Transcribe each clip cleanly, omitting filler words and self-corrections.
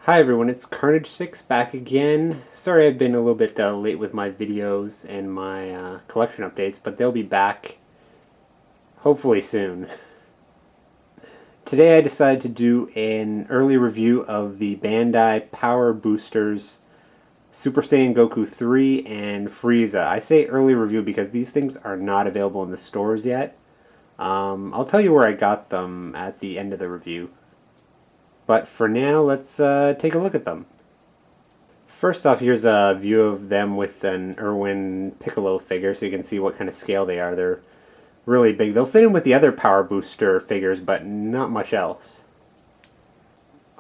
Hi everyone, it's Carnage6 back again. Sorry I've been a little bit late with my videos and my collection updates, but they'll be back hopefully soon. Today I decided to do an early review of the Bandai Power Boosters Super Saiyan Goku 3 and Frieza. I say early review because these things are not available in the stores yet. I'll tell you where I got them at the end of the review. But for now, let's take a look at them. First off, here's a view of them with an Irwin Piccolo figure, so you can see what kind of scale they are. They're really big. They'll fit in with the other Power Booster figures, but not much else.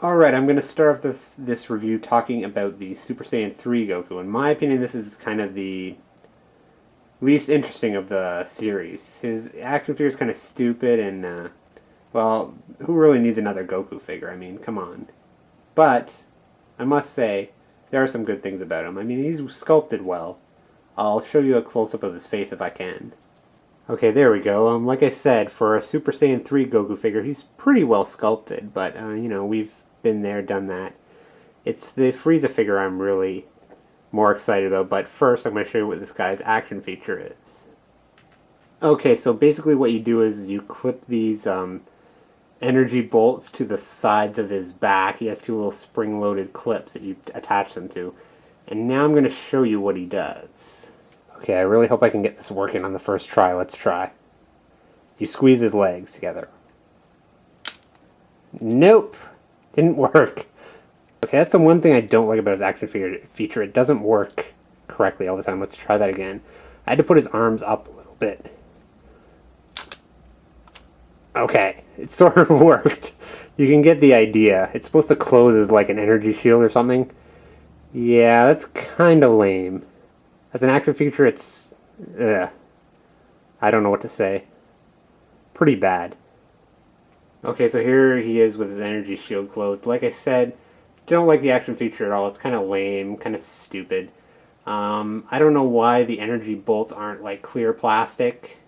Alright, I'm going to start off this review talking about the Super Saiyan 3 Goku. In my opinion, this is kind of the least interesting of the series. His action figure is kind of stupid and, well, who really needs another Goku figure? I mean, come on. But, I must say, there are some good things about him. I mean, he's sculpted well. I'll show you a close-up of his face if I can. Okay, there we go. Like I said, for a Super Saiyan 3 Goku figure, he's pretty well sculpted, but, you know, we've been there, done that. It's the Frieza figure I'm really more excited about, but first I'm going to show you what this guy's action feature is. Okay, so basically what you do is you clip these, energy bolts to the sides of his back. He has two little spring-loaded clips that you attach them to. And now I'm going to show you what he does. Okay, I really hope I can get this working on the first try. Let's try. You squeeze his legs together. Nope! Didn't work. Okay, that's the one thing I don't like about his action feature. It doesn't work correctly all the time. Let's try that again. I had to put his arms up a little bit. Okay, it sort of worked. You can get the idea. It's supposed to close as like an energy shield or something. Yeah, that's kind of lame. As an action feature, it's... I don't know what to say. Pretty bad. Okay, so here he is with his energy shield closed. Like I said, don't like the action feature at all. It's kind of lame, kind of stupid. I don't know why the energy bolts aren't like clear plastic.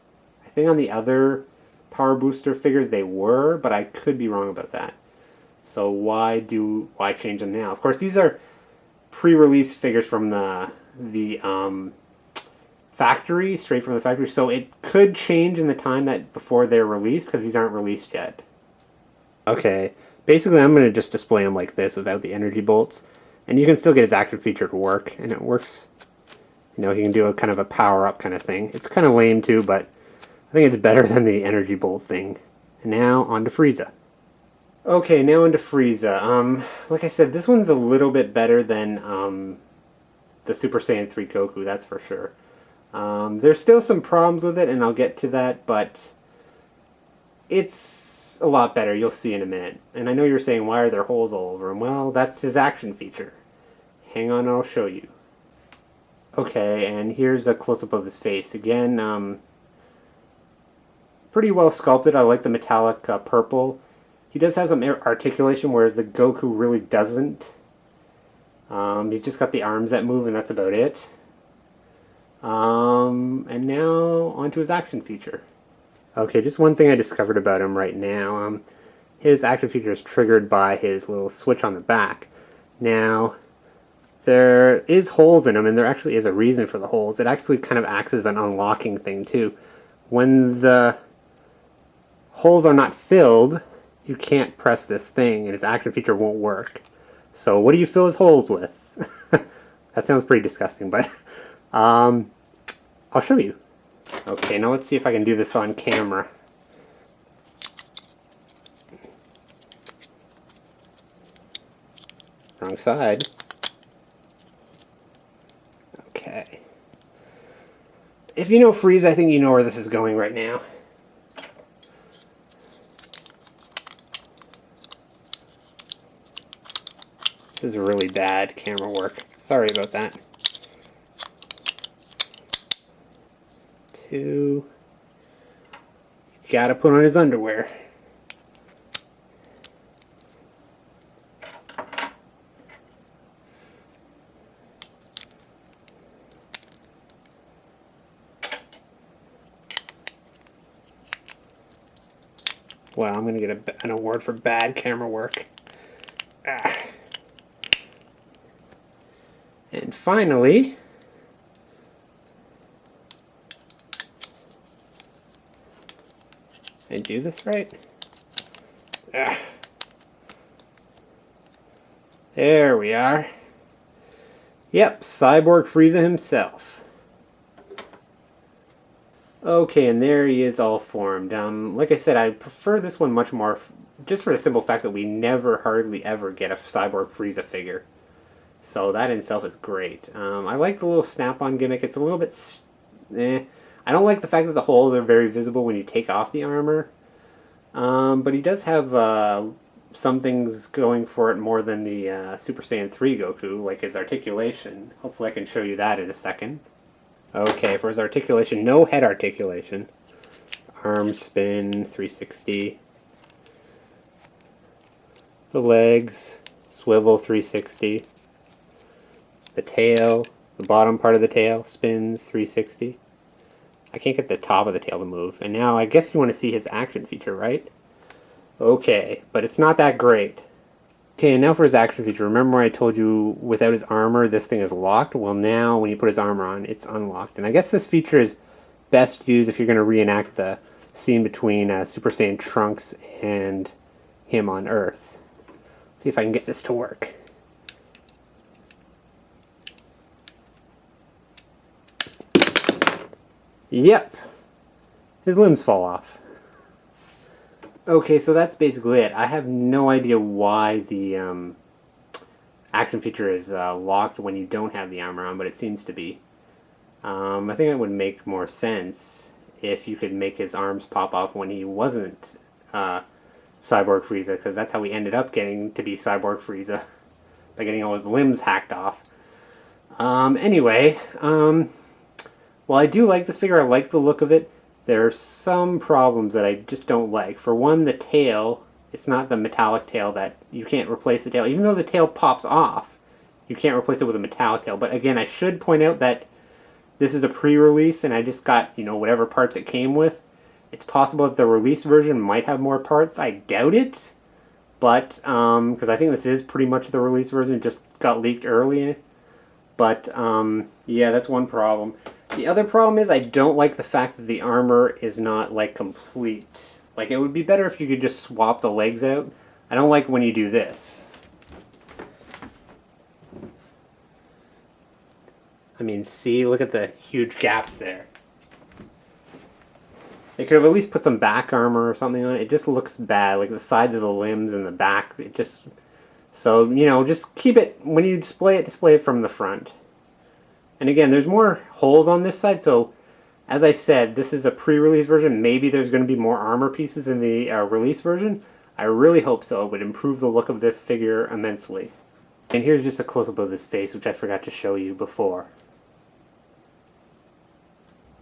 I think on the other Power Booster figures they were, but I could be wrong about that. So why change them now? Of course, these are pre-release figures from the factory, straight from the factory. So it could change in the time that before they're released, because these aren't released yet. Okay, basically I'm going to just display them like this without the energy bolts, and you can still get his action feature to work, and it works. You know, he can do a kind of a power-up kind of thing. It's kind of lame too, but I think it's better than the energy bolt thing. And now, on to Frieza. Okay, now on to Frieza. Like I said, this one's a little bit better than the Super Saiyan 3 Goku, that's for sure. There's still some problems with it, and I'll get to that, but it's a lot better. You'll see in a minute. And I know you're saying, why are there holes all over him? Well, that's his action feature. Hang on, I'll show you. Okay, and here's a close-up of his face. Again, pretty well sculpted. I like the metallic purple. He does have some articulation, whereas the Goku really doesn't. He's just got the arms that move, and that's about it. And now, onto his action feature. Okay, just one thing I discovered about him right now. His action feature is triggered by his little switch on the back. Now, there is holes in him, and there actually is a reason for the holes. It actually kind of acts as an unlocking thing, too. When the holes are not filled, you can't press this thing, and his action feature won't work. So what do you fill his holes with? That sounds pretty disgusting, but I'll show you. Okay, now let's see if I can do this on camera. Wrong side. Okay. If you know Frieza, I think you know where this is going right now. This is really bad camera work. Sorry about that. 2. You gotta put on his underwear. Wow, I'm gonna get an award for bad camera work. Ah. And finally, I do this right? Ah. There we are. Yep, Cyborg Frieza himself. Okay, and there he is all formed. Like I said, I prefer this one much more, just for the simple fact that we never, hardly ever get a Cyborg Frieza figure. So that in itself is great. I like the little snap-on gimmick. It's a little bit... I don't like the fact that the holes are very visible when you take off the armor. But he does have some things going for it more than the Super Saiyan 3 Goku, like his articulation. Hopefully I can show you that in a second. Okay, for his articulation, no head articulation. Arm spin, 360. The legs, swivel, 360. The tail, the bottom part of the tail, spins, 360. I can't get the top of the tail to move. And now I guess you want to see his action feature, right? Okay, but it's not that great. Okay, and now for his action feature. Remember I told you without his armor this thing is locked? Well, now when you put his armor on, it's unlocked. And I guess this feature is best used if you're going to reenact the scene between Super Saiyan Trunks and him on Earth. Let's see if I can get this to work. Yep, his limbs fall off. Okay, so that's basically it. I have no idea why the action feature is locked when you don't have the armor on, but it seems to be. I think it would make more sense if you could make his arms pop off when he wasn't Cyborg Frieza, because that's how we ended up getting to be Cyborg Frieza, by getting all his limbs hacked off. Anyway, while I do like this figure, I like the look of it, there are some problems that I just don't like. For one, the tail, it's not the metallic tail that you can't replace the tail. Even though the tail pops off, you can't replace it with a metallic tail. But again, I should point out that this is a pre-release and I just got, you know, whatever parts it came with. It's possible that the release version might have more parts. I doubt it. But, because I think this is pretty much the release version. It just got leaked early. But, yeah, that's one problem. The other problem is I don't like the fact that the armor is not, like, complete. Like, it would be better if you could just swap the legs out. I don't like when you do this. I mean, see? Look at the huge gaps there. They could have at least put some back armor or something on it. It just looks bad. Like, the sides of the limbs and the back, it just... So, you know, just keep it... When you display it from the front. And again, there's more holes on this side, so as I said, this is a pre-release version. Maybe there's going to be more armor pieces in the release version. I really hope so. It would improve the look of this figure immensely. And here's just a close-up of his face, which I forgot to show you before.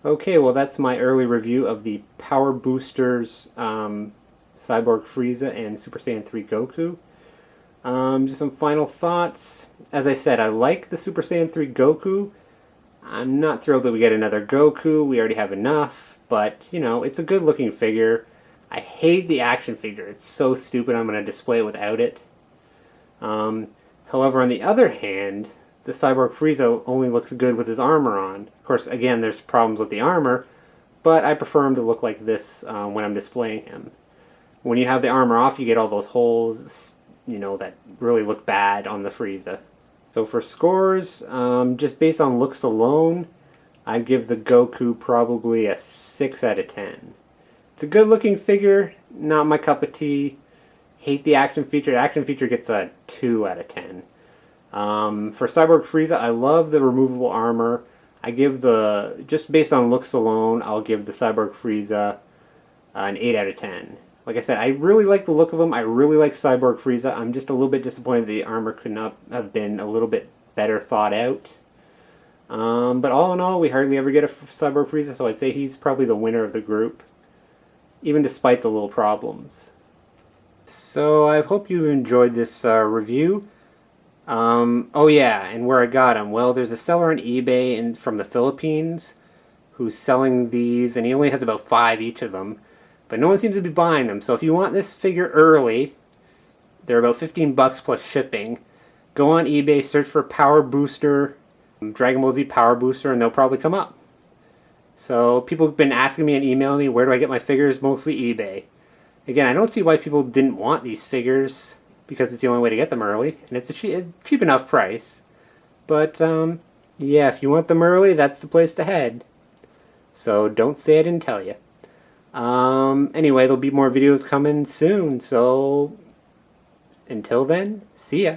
Okay, well that's my early review of the Power Boosters Cyborg Frieza and Super Saiyan 3 Goku. Just some final thoughts. As I said, I like the Super Saiyan 3 Goku. I'm not thrilled that we get another Goku. We already have enough. But, you know, it's a good looking figure. I hate the action figure. It's so stupid I'm going to display it without it. However, on the other hand, the Cyborg Frieza only looks good with his armor on. Of course, again, there's problems with the armor, but I prefer him to look like this when I'm displaying him. When you have the armor off, you get all those holes, you know, that really look bad on the Frieza. So for scores, just based on looks alone, I'd give the Goku probably a 6 out of 10. It's a good looking figure, not my cup of tea. Hate the action feature. The action feature gets a 2 out of 10. For Cyborg Frieza, I love the removable armor. I give just based on looks alone, I'll give the Cyborg Frieza an 8 out of 10. Like I said, I really like the look of him. I really like Cyborg Frieza. I'm just a little bit disappointed the armor could not have been a little bit better thought out. But all in all, we hardly ever get a Cyborg Frieza, so I'd say he's probably the winner of the group, even despite the little problems. So I hope you enjoyed this review. Oh yeah, and where I got him. Well, there's a seller on eBay from the Philippines who's selling these, and he only has about 5 each of them. But no one seems to be buying them. So if you want this figure early, they're about $15 plus shipping. go on eBay, search for Power Booster, Dragon Ball Z Power Booster, and they'll probably come up. So people have been asking me and emailing me, where do I get my figures? Mostly eBay. Again, I don't see why people didn't want these figures, because it's the only way to get them early, and it's a cheap enough price. But, yeah, if you want them early, that's the place to head. So don't say I didn't tell you. Anyway, there'll be more videos coming soon, so until then, see ya.